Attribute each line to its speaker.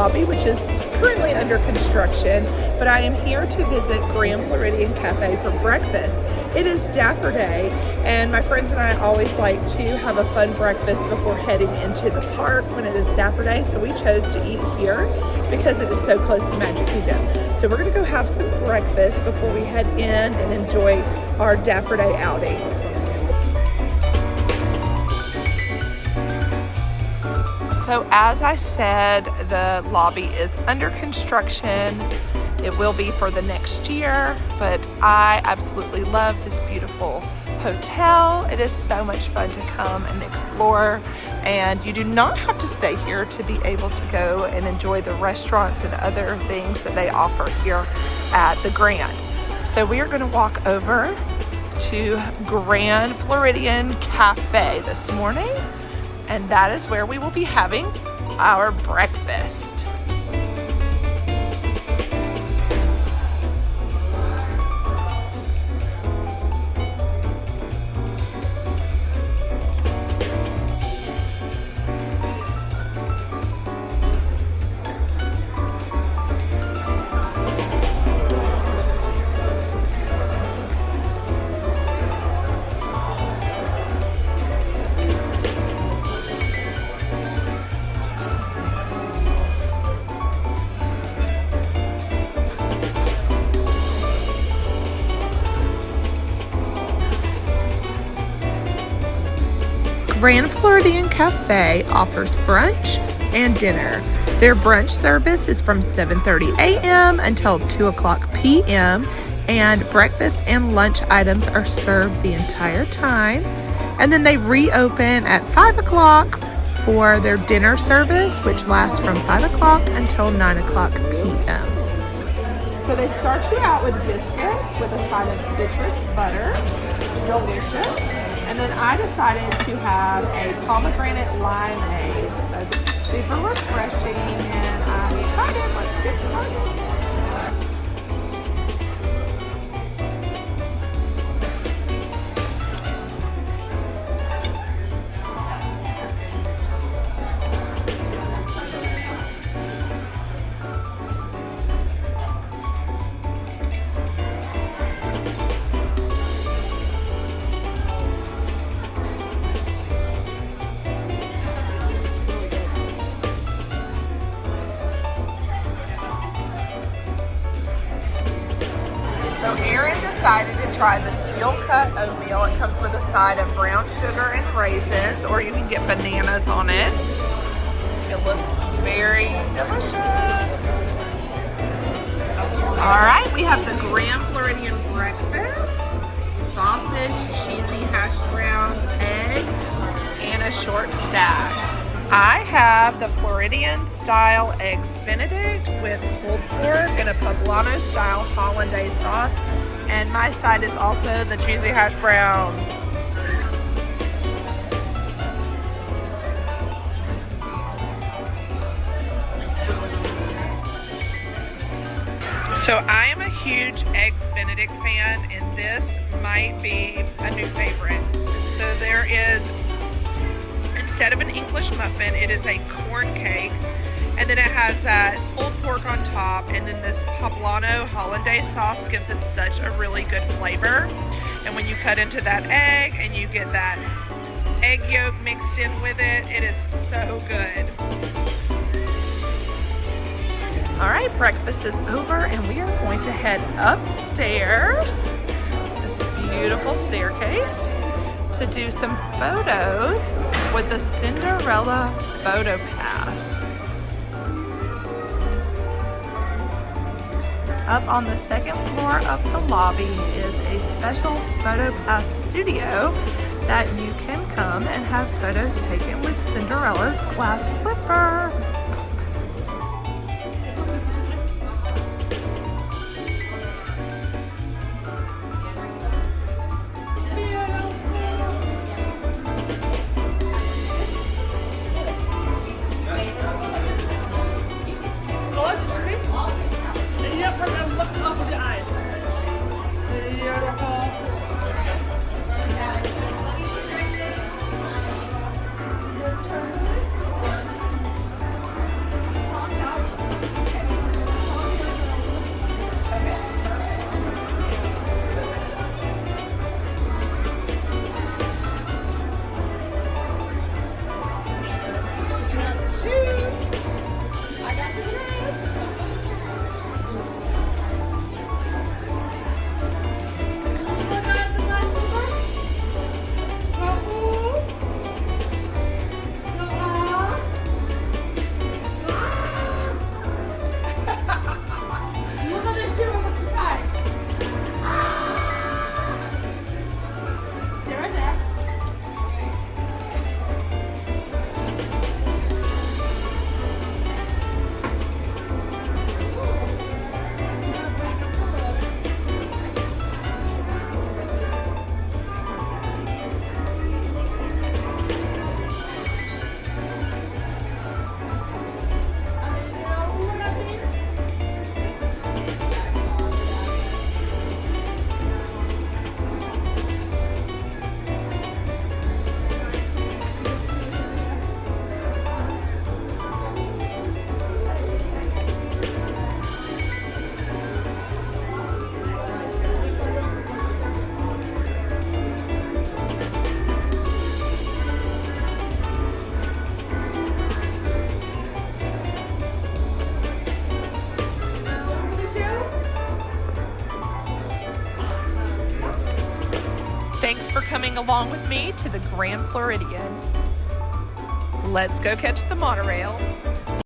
Speaker 1: lobby, which is currently under construction, but I am here to visit Grand Floridian Cafe for breakfast. It is Dapper Day, and my friends and I always like to have a fun breakfast before heading into the park when it is Dapper Day, so we chose to eat here because it is so close to Magic Kingdom. So we're gonna go have some breakfast before we head in and enjoy our Dapper Day outing. So as I said, the lobby is under construction. It will be for the next year, but I absolutely love this beautiful hotel. It is so much fun to come and explore, and you do not have to stay here to be able to go and enjoy the restaurants and other things that they offer here at the Grand. So we are going to walk over to Grand Floridian Cafe this morning, and that is where we will be having our breakfast. Grand Floridian Cafe offers brunch and dinner. Their brunch service is from 7:30 a.m. until 2 o'clock p.m. and breakfast and lunch items are served the entire time. And then they reopen at 5 o'clock for their dinner service, which lasts from 5 o'clock until 9 o'clock p.m. So they start you out with biscuits with a side of citrus butter. Delicious. And then I decided to have a pomegranate limeade. So super refreshing, and I'm excited. Let's get started. So Erin decided to try the steel cut oatmeal. It comes with a side of brown sugar and raisins, or you can get bananas on it. It looks very delicious. All right, we have the Grand Floridian breakfast: sausage, cheesy hash browns, eggs, and a short stack. I have the Floridian style eggs Benedict with pulled pork and a poblano style hollandaise sauce, and my side is also the cheesy hash browns. So I am a huge eggs Benedict fan, and this might be a new favorite. So there is, instead of an English muffin, it is a corn cake, and then it has that pulled pork on top, and then this poblano hollandaise sauce gives it such a really good flavor. And when you cut into that egg and you get that egg yolk mixed in with it, it is so good. All right, breakfast is over, and we are going to head upstairs, this beautiful staircase, to do some photos with the Cinderella Photopass. Up on the second floor of the lobby is a special Photopass studio that you can come and have photos taken with Cinderella's glass slipper. for coming along with me to the Grand Floridian. Let's go catch the monorail.